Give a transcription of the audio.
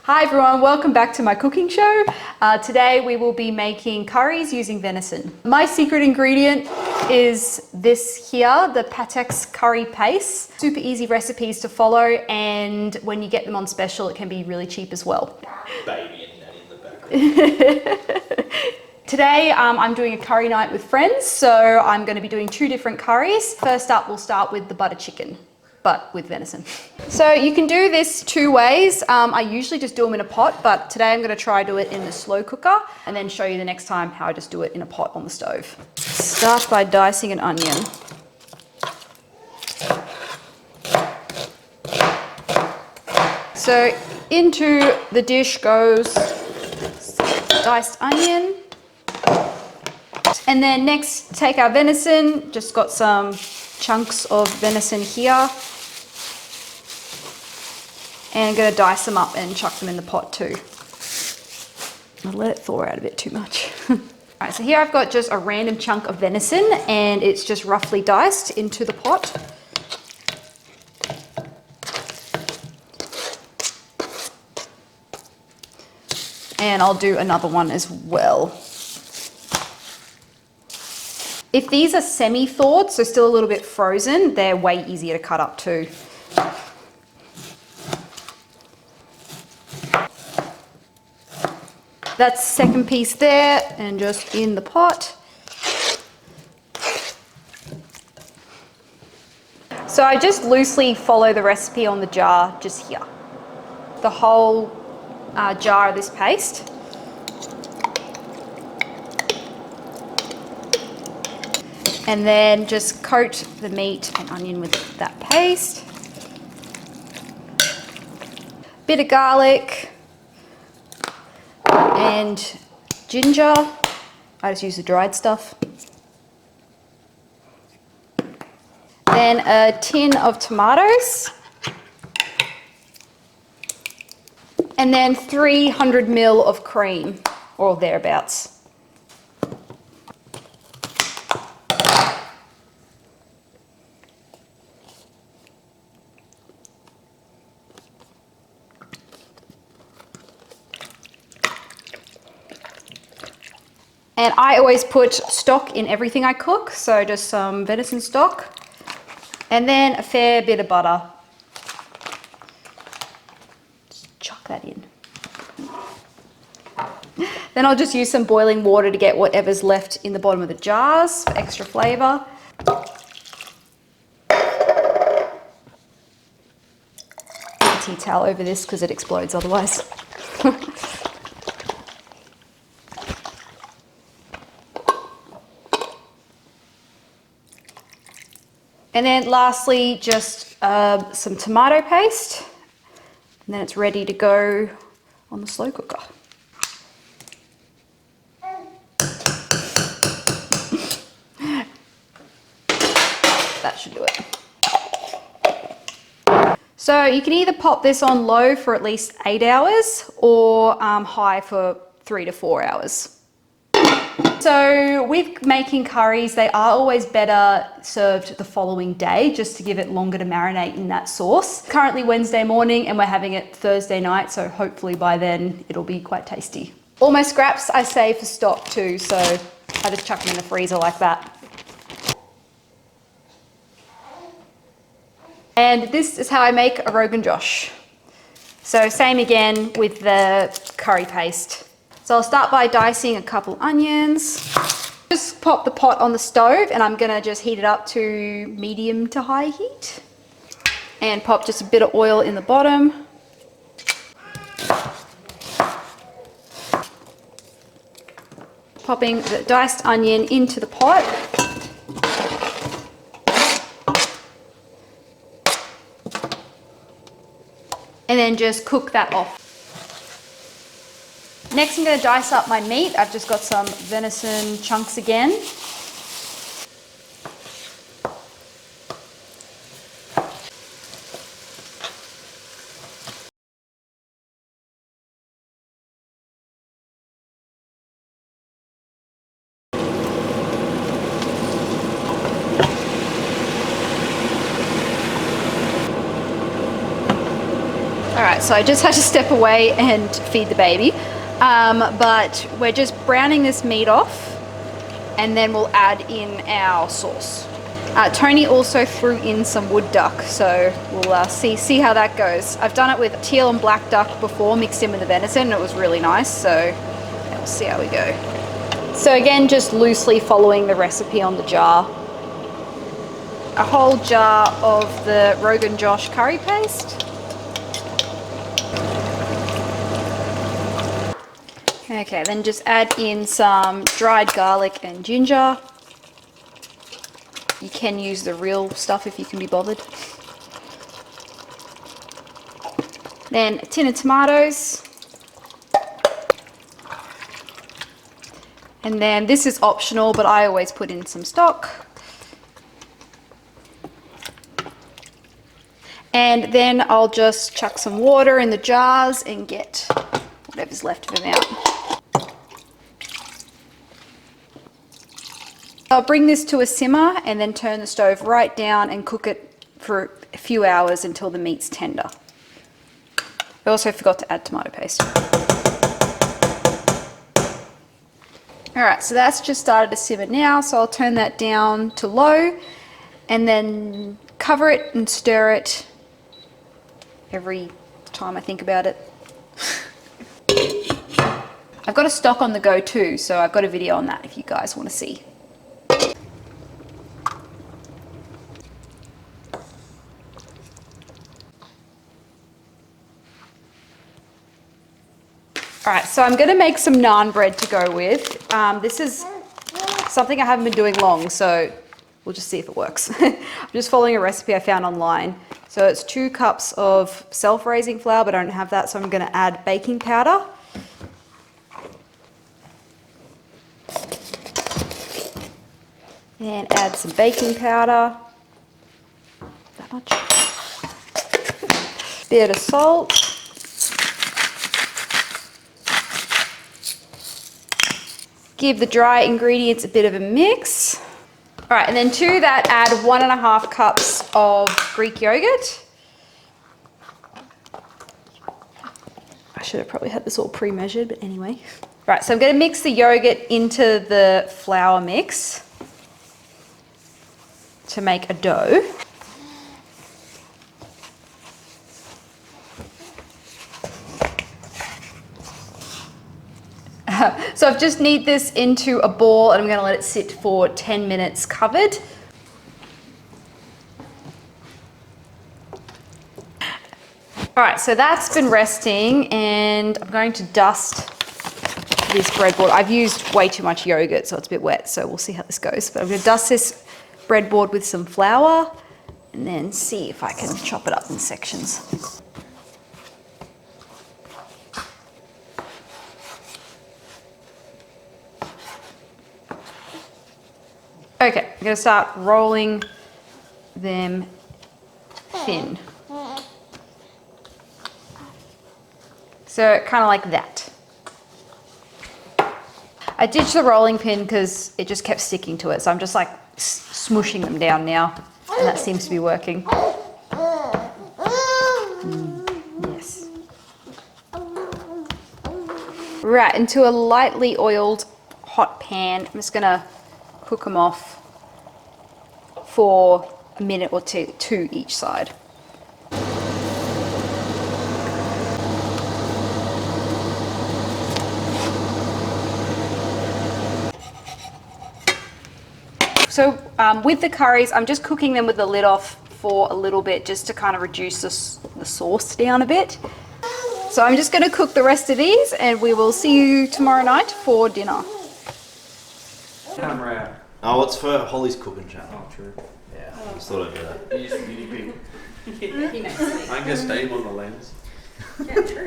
Hi everyone, welcome back to my cooking show. Today we will be making curries using venison. My secret ingredient is this here, the Patek's curry paste. Super easy recipes to follow, and when you get them on special, it can be really cheap as well. Baby and that in the background. Today I'm doing a curry night with friends, so I'm going to be doing two different curries. First up, we'll start with the butter chicken, but with venison. So you can do this two ways. I usually just do them in a pot, but today I'm going to try do it in the slow cooker and then show you the next time how I just do it in a pot on the stove. Start by dicing an onion. So into the dish goes diced onion. And then next, take our venison. Just got some chunks of venison here. And I'm going to dice them up and chuck them in the pot too. I'll let it thaw out a bit too much. Alright, so here I've got just a random chunk of venison and it's just roughly diced into the pot. And I'll do another one as well. If these are semi-thawed, so still a little bit frozen, they're way easier to cut up too. That's the second piece there, and just in the pot. So I just loosely follow the recipe on the jar just here. The whole jar of this paste. And then just coat the meat and onion with that paste. Bit of garlic. And ginger. I just use the dried stuff. Then a tin of tomatoes. And then 300 ml of cream, or thereabouts. And I always put stock in everything I cook, so just some venison stock, and then a fair bit of butter. Just chuck that in. Then I'll just use some boiling water to get whatever's left in the bottom of the jars for extra flavour. Tea towel over this because it explodes otherwise. And then lastly, just some tomato paste, and then it's ready to go on the slow cooker. That should do it. So you can either pop this on low for at least 8 hours or high for 3 to 4 hours. So with making curries, they are always better served the following day just to give it longer to marinate in that sauce. Currently Wednesday morning and we're having it Thursday night, so hopefully by then it'll be quite tasty. All my scraps I save for stock too, so I just chuck them in the freezer like that. And this is how I make a Rogan Josh. So same again with the curry paste. So I'll start by dicing a couple onions. Just pop the pot on the stove and I'm gonna just heat it up to medium to high heat. And pop just a bit of oil in the bottom. Popping the diced onion into the pot. And then just cook that off. Next I'm going to dice up my meat. I've just got some venison chunks again. right, so I just had to step away and feed the baby. But we're just browning this meat off and then we'll add in our sauce. Tony also threw in some wood duck, so we'll see how that goes. I've done it with teal and black duck before, mixed in with the venison, and it was really nice, so yeah, we'll see how we go. So again, just loosely following the recipe on the jar. A whole jar of the Rogan Josh curry paste. Okay, then just add in some dried garlic and ginger. You can use the real stuff if you can be bothered. Then a tin of tomatoes. And then this is optional, but I always put in some stock. And then I'll just chuck some water in the jars and get whatever's left of them out. I'll bring this to a simmer and then turn the stove right down and cook it for a few hours until the meat's tender. I also forgot to add tomato paste. Alright, so that's just started to simmer now, so I'll turn that down to low and then cover it and stir it every time I think about it. I've got a stock on the go too, so I've got a video on that if you guys want to see. Alright, so I'm going to make some naan bread to go with. This is something I haven't been doing long, so we'll just see if it works. I'm just following a recipe I found online. So it's 2 cups of self-raising flour, but I don't have that, so I'm going to add baking powder. And add some baking powder. That much. Bit of salt. Give the dry ingredients a bit of a mix. All right, and then to that add 1.5 cups of Greek yogurt. I should have probably had this all pre-measured, but anyway. Right, so I'm going to mix the yogurt into the flour mix to make a dough. So I've just knead this into a ball and I'm going to let it sit for 10 minutes covered. All right, so that's been resting and I'm going to dust this breadboard. I've used way too much yogurt, so it's a bit wet, so we'll see how this goes. But I'm going to dust this breadboard with some flour and then see if I can chop it up in sections. Okay, I'm going to start rolling them thin. So kind of like that. I ditched the rolling pin because it just kept sticking to it. So I'm just like smooshing them down now. And that seems to be working. Yes. Right, into a lightly oiled hot pan. I'm just going to cook them off for a minute or two each side. So with the curries, I'm just cooking them with the lid off for a little bit just to kind of reduce the sauce down a bit. So I'm just going to cook the rest of these and we will see you tomorrow night for dinner. Camera out. Oh, it's for Holly's cooking channel. Oh, true. Yeah, I just thought I'd do that. You're just a guinea pig. I can get steam on the lens. Yeah, true.